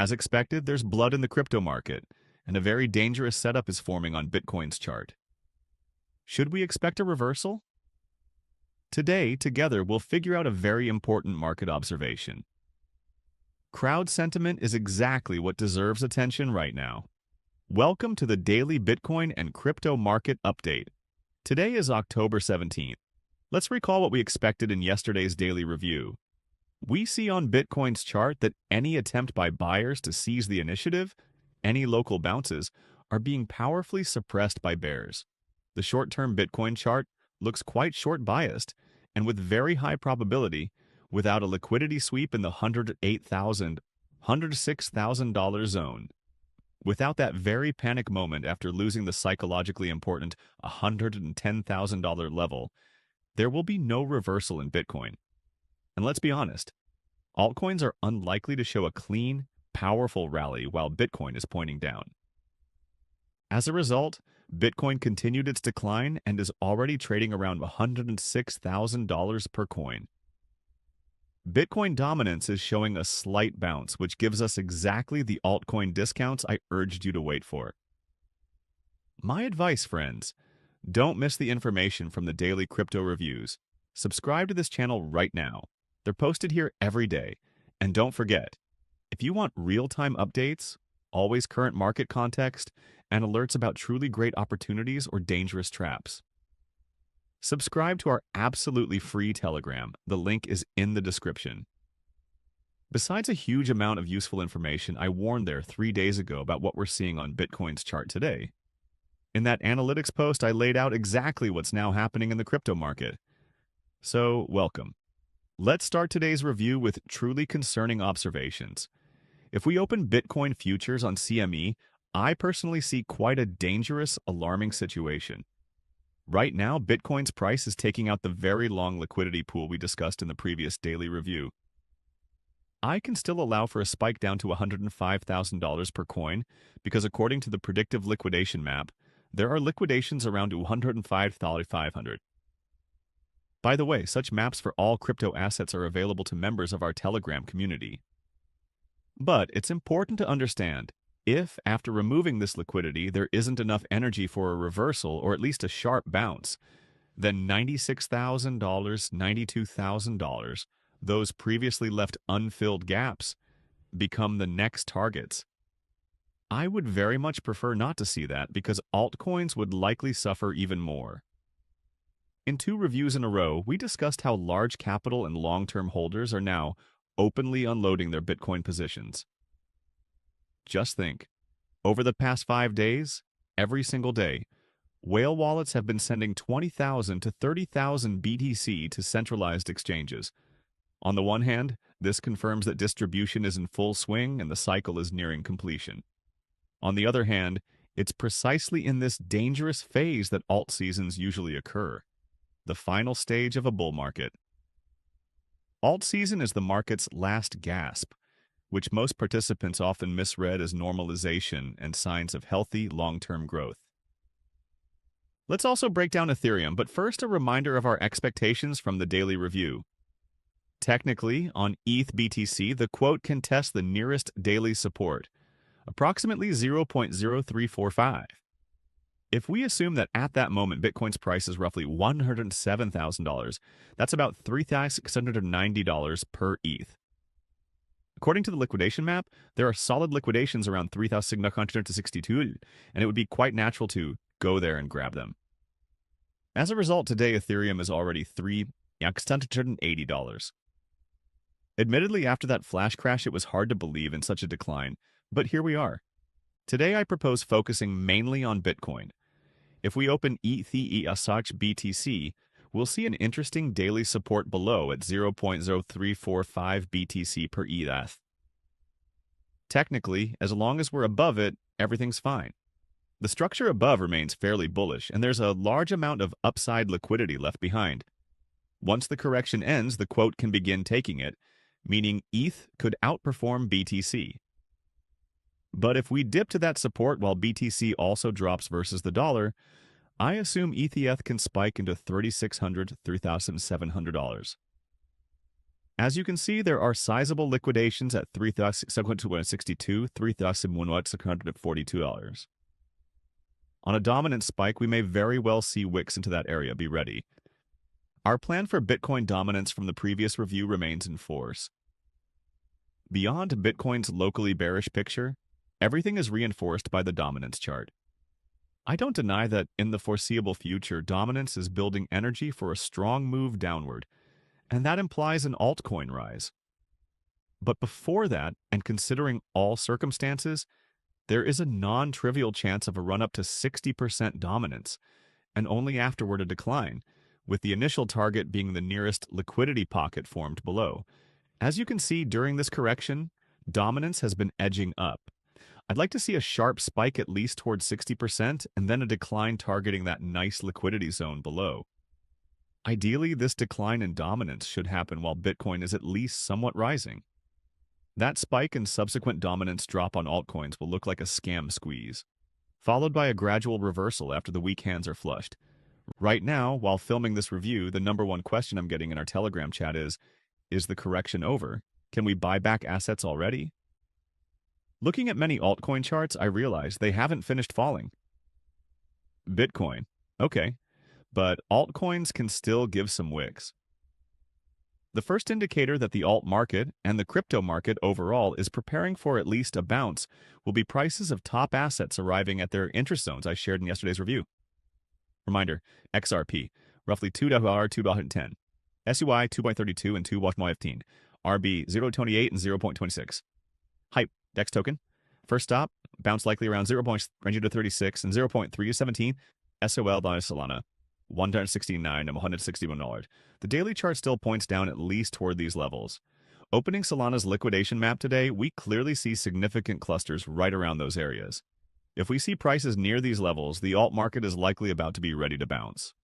As expected, there's blood in the crypto market, and a very dangerous setup is forming on Bitcoin's chart. Should we expect a reversal? Today, together, we'll figure out a very important market observation. Crowd sentiment is exactly what deserves attention right now. Welcome to the daily Bitcoin and crypto market update. Today is October 17th. Let's recall what we expected in yesterday's daily review. We see on Bitcoin's chart that any attempt by buyers to seize the initiative, any local bounces, are being powerfully suppressed by bears. The short-term Bitcoin chart looks quite short-biased, and with very high probability, without a liquidity sweep in the $108,000, $106,000 zone. Without that very panic moment after losing the psychologically important $110,000 level, there will be no reversal in Bitcoin. And let's be honest, altcoins are unlikely to show a clean, powerful rally while Bitcoin is pointing down. As a result, Bitcoin continued its decline and is already trading around $106,000 per coin. Bitcoin dominance is showing a slight bounce, which gives us exactly the altcoin discounts I urged you to wait for. My advice, friends, don't miss the information from the daily crypto reviews. Subscribe to this channel right now. They're posted here every day. And don't forget, if you want real-time updates, always current market context, and alerts about truly great opportunities or dangerous traps, subscribe to our absolutely free Telegram. The link is in the description. Besides a huge amount of useful information I warned there 3 days ago about what we're seeing on Bitcoin's chart today, in that analytics post I laid out exactly what's now happening in the crypto market. So, welcome. Let's start today's review with truly concerning observations. If we open Bitcoin futures on CME, I personally see quite a dangerous, alarming situation. Right now, Bitcoin's price is taking out the very long liquidity pool we discussed in the previous daily review. I can still allow for a spike down to $105,000 per coin because according to the predictive liquidation map, there are liquidations around $105,500. By the way, such maps for all crypto assets are available to members of our Telegram community. But it's important to understand, if, after removing this liquidity, there isn't enough energy for a reversal or at least a sharp bounce, then $96,000, $92,000, those previously left unfilled gaps, become the next targets. I would very much prefer not to see that because altcoins would likely suffer even more. In 2 reviews in a row, we discussed how large capital and long-term holders are now openly unloading their Bitcoin positions. Just think, over the past 5 days, every single day, whale wallets have been sending 20,000 to 30,000 BTC to centralized exchanges. On the one hand, this confirms that distribution is in full swing and the cycle is nearing completion. On the other hand, it's precisely in this dangerous phase that alt seasons usually occur, the final stage of a bull market. Alt season is the market's last gasp, which most participants often misread as normalization and signs of healthy long-term growth. Let's also break down Ethereum, but first a reminder of our expectations from the daily review. Technically, on ETH BTC, the quote can test the nearest daily support, approximately 0.0345. If we assume that at that moment Bitcoin's price is roughly $107,000, that's about $3,690 per ETH. According to the liquidation map, there are solid liquidations around 3,962, and it would be quite natural to go there and grab them. As a result, today Ethereum is already $3,680. Admittedly, after that flash crash, it was hard to believe in such a decline, but here we are. Today I propose focusing mainly on Bitcoin. If we open ETH BTC, we'll see an interesting daily support below at 0.0345 BTC per ETH. Technically, as long as we're above it, everything's fine. The structure above remains fairly bullish, and there's a large amount of upside liquidity left behind. Once the correction ends, the quote can begin taking it, meaning ETH could outperform BTC. But if we dip to that support while BTC also drops versus the dollar, I assume ETH can spike into $3,600, $3,700. As you can see, there are sizable liquidations at 3,762, 3,642. On a dominant spike, we may very well see wicks into that area. Be ready. Our plan for Bitcoin dominance from the previous review remains in force. Beyond Bitcoin's locally bearish picture, everything is reinforced by the dominance chart. I don't deny that in the foreseeable future, dominance is building energy for a strong move downward, and that implies an altcoin rise. But before that, and considering all circumstances, there is a non-trivial chance of a run-up to 60% dominance, and only afterward a decline, with the initial target being the nearest liquidity pocket formed below. As you can see, during this correction, dominance has been edging up. I'd like to see a sharp spike at least towards 60% and then a decline targeting that nice liquidity zone below. Ideally, this decline in dominance should happen while Bitcoin is at least somewhat rising. That spike and subsequent dominance drop on altcoins will look like a scam squeeze, followed by a gradual reversal after the weak hands are flushed. Right now, while filming this review, the number one question I'm getting in our Telegram chat is the correction over? Can we buy back assets already? Looking at many altcoin charts, I realize they haven't finished falling. Bitcoin, okay, but altcoins can still give some wicks. The first indicator that the alt market and the crypto market overall is preparing for at least a bounce will be prices of top assets arriving at their interest zones I shared in yesterday's review. Reminder, XRP, roughly $2, $2.10. SUI, 2.32 and 2.15. RB, 0.28 and 0.26. Hype, DEX token. First stop, bounce likely around 0.36 and 0.317. SOL by Solana, $169 and $161. The daily chart still points down at least toward these levels. Opening Solana's liquidation map today, we clearly see significant clusters right around those areas. If we see prices near these levels, the alt market is likely about to be ready to bounce.